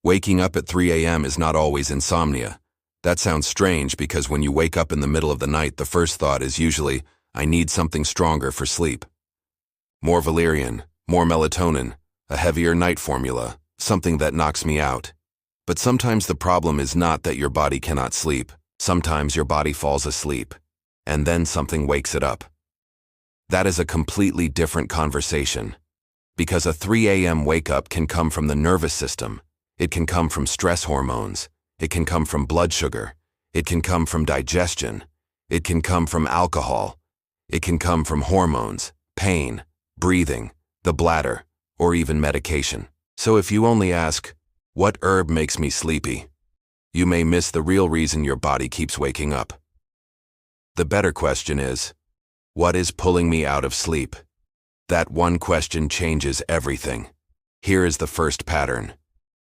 Waking up at 3 a.m. is not always insomnia. That sounds strange because when you wake up in the middle of the night, the first thought is usually, I need something stronger for sleep. More valerian, more melatonin, a heavier night formula, something that knocks me out. But sometimes the problem is not that your body cannot sleep. Sometimes your body falls asleep, and then something wakes it up. That is a completely different conversation. Because a 3 a.m. wake-up can come from the nervous system. It can come from stress hormones. It can come from blood sugar. It can come from digestion. It can come from alcohol. It can come from hormones, pain, breathing, the bladder, or even medication. So if you only ask, what herb makes me sleepy? You may miss the real reason your body keeps waking up. The better question is, what is pulling me out of sleep? That one question changes everything. Here is the first pattern.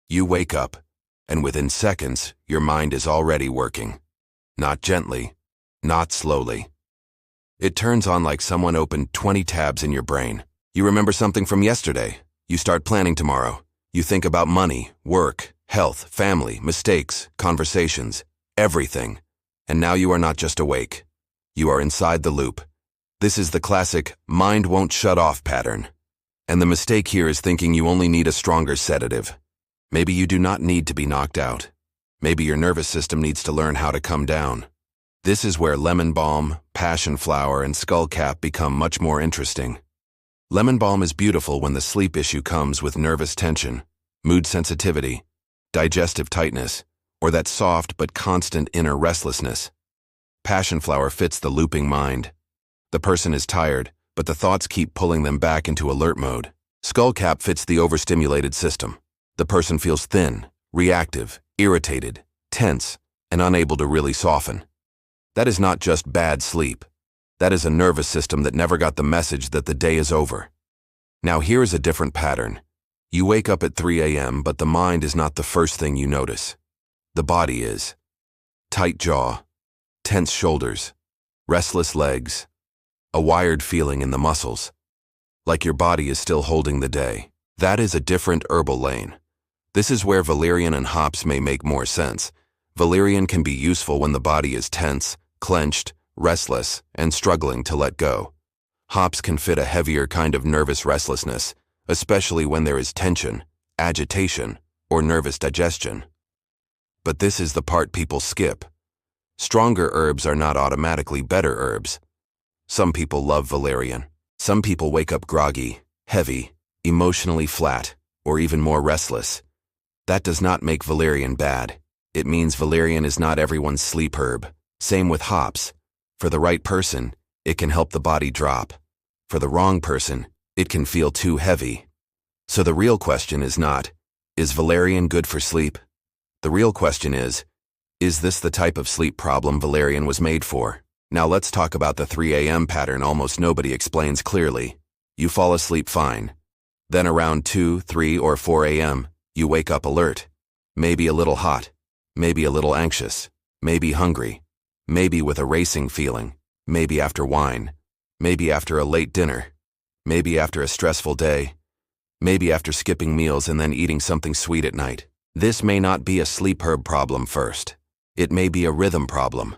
You wake up, and within seconds, your mind is already working. Not gently, not slowly. It turns on like someone opened 20 tabs in your brain. You remember something from yesterday. You start planning tomorrow. You think about money, work, health, family, mistakes, conversations, everything. And now you are not just awake. You are inside the loop. This is the classic mind won't shut off pattern. And the mistake here is thinking you only need a stronger sedative. Maybe you do not need to be knocked out. Maybe your nervous system needs to learn how to come down. This is where lemon balm, passionflower, and skullcap become much more interesting. Lemon balm is beautiful when the sleep issue comes with nervous tension, mood sensitivity, digestive tightness, or that soft but constant inner restlessness. Passionflower fits the looping mind. The person is tired, but the thoughts keep pulling them back into alert mode. Skullcap fits the overstimulated system. The person feels thin, reactive, irritated, tense, and unable to really soften. That is not just bad sleep. That is a nervous system that never got the message that the day is over. Now here is a different pattern. You wake up at 3 a.m., but the mind is not the first thing you notice. The body is. Tight jaw, tense shoulders, restless legs, a wired feeling in the muscles. Like your body is still holding the day. That is a different herbal lane. This is where valerian and hops may make more sense. Valerian can be useful when the body is tense, clenched, restless, and struggling to let go. Hops can fit a heavier kind of nervous restlessness, especially when there is tension, agitation, or nervous digestion. But this is the part people skip. Stronger herbs are not automatically better herbs. Some people love valerian. Some people wake up groggy, heavy, emotionally flat, or even more restless. That does not make valerian bad. It means valerian is not everyone's sleep herb. Same with hops. For the right person, it can help the body drop. For the wrong person, it can feel too heavy. So the real question is not, is valerian good for sleep? The real question is this the type of sleep problem valerian was made for? Now let's talk about the 3 a.m. pattern almost nobody explains clearly. You fall asleep fine. Then around 2, 3, or 4 a.m., you wake up alert. Maybe a little hot. Maybe a little anxious. Maybe hungry. Maybe with a racing feeling. Maybe after wine. Maybe after a late dinner. Maybe after a stressful day. Maybe after skipping meals and then eating something sweet at night. This may not be a sleep herb problem first. It may be a rhythm problem.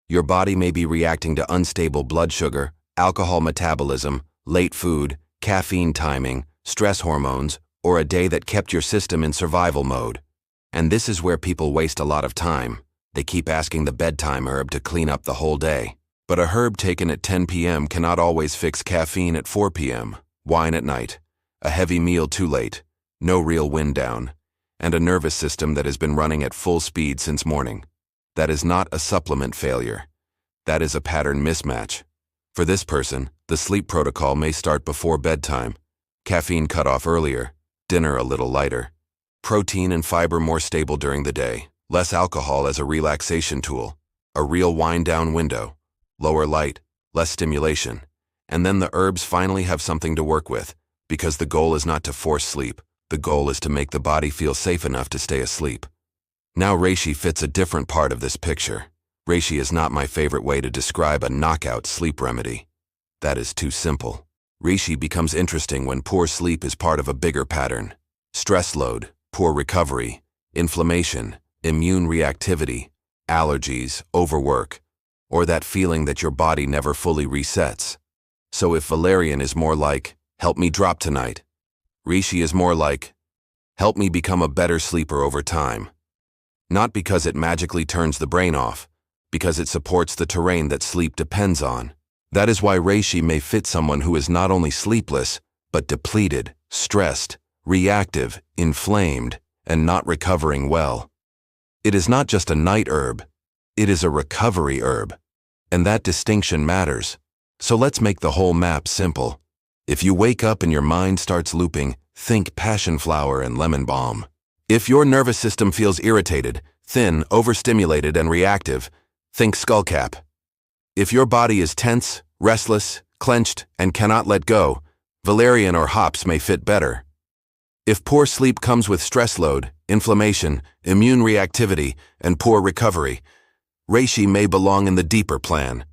Your body may be reacting to unstable blood sugar, alcohol metabolism, late food, caffeine timing, stress hormones, or a day that kept your system in survival mode. And this is where people waste a lot of time. They keep asking the bedtime herb to clean up the whole day. But a herb taken at 10 p.m. cannot always fix caffeine at 4 p.m., wine at night, a heavy meal too late, no real wind down, and a nervous system that has been running at full speed since morning. That is not a supplement failure. That is a pattern mismatch. For this person, the sleep protocol may start before bedtime. Caffeine cut off earlier, dinner a little lighter, protein and fiber more stable during the day, less alcohol as a relaxation tool, a real wind-down window, lower light, less stimulation, and then the herbs finally have something to work with, because the goal is not to force sleep, the goal is to make the body feel safe enough to stay asleep. Now Reishi fits a different part of this picture. Reishi is not my favorite way to describe a knockout sleep remedy. That is too simple. Reishi becomes interesting when poor sleep is part of a bigger pattern. Stress load, poor recovery, inflammation, immune reactivity, allergies, overwork, or that feeling that your body never fully resets. So if valerian is more like, help me drop tonight, reishi is more like, help me become a better sleeper over time. Not because it magically turns the brain off, because it supports the terrain that sleep depends on. That is why reishi may fit someone who is not only sleepless, but depleted, stressed, reactive, inflamed, and not recovering well. It is not just a night herb, it is a recovery herb. And that distinction matters. So let's make the whole map simple. If you wake up and your mind starts looping, think passionflower and lemon balm. If your nervous system feels irritated, thin, overstimulated, and reactive, think skullcap. If your body is tense, restless, clenched, and cannot let go, valerian or hops may fit better. If poor sleep comes with stress load, inflammation, immune reactivity, and poor recovery, reishi may belong in the deeper plan.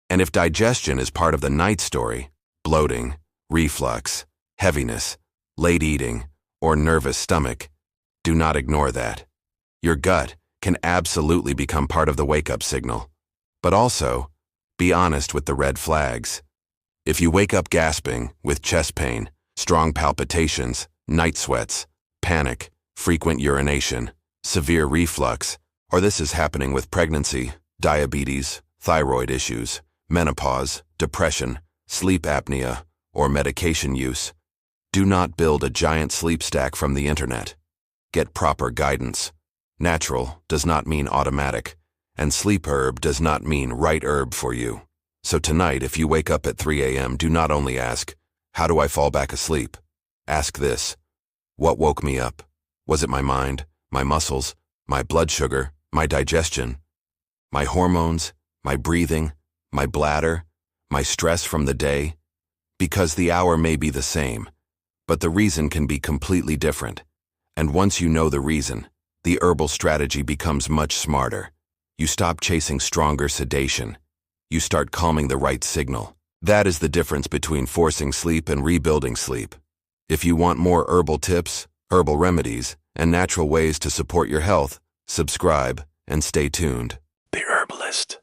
And if digestion is part of the night story, bloating, reflux, heaviness, late eating, or nervous stomach, do not ignore that. Your gut can absolutely become part of the wake-up signal. But also, be honest with the red flags. If you wake up gasping, with chest pain, strong palpitations, night sweats, panic, frequent urination, severe reflux, or this is happening with pregnancy, diabetes, thyroid issues, menopause, depression, sleep apnea, or medication use, do not build a giant sleep stack from the internet. Get proper guidance. Natural does not mean automatic, and sleep herb does not mean right herb for you. So tonight, if you wake up at 3 a.m., do not only ask, how do I fall back asleep? Ask this, what woke me up? Was it my mind, my muscles, my blood sugar, my digestion, my hormones, my breathing, my bladder, my stress from the day? Because the hour may be the same, but the reason can be completely different. And once you know the reason, the herbal strategy becomes much smarter. You stop chasing stronger sedation. You start calming the right signal. That is the difference between forcing sleep and rebuilding sleep. If you want more herbal tips, herbal remedies, and natural ways to support your health, subscribe and stay tuned. The Herbalist.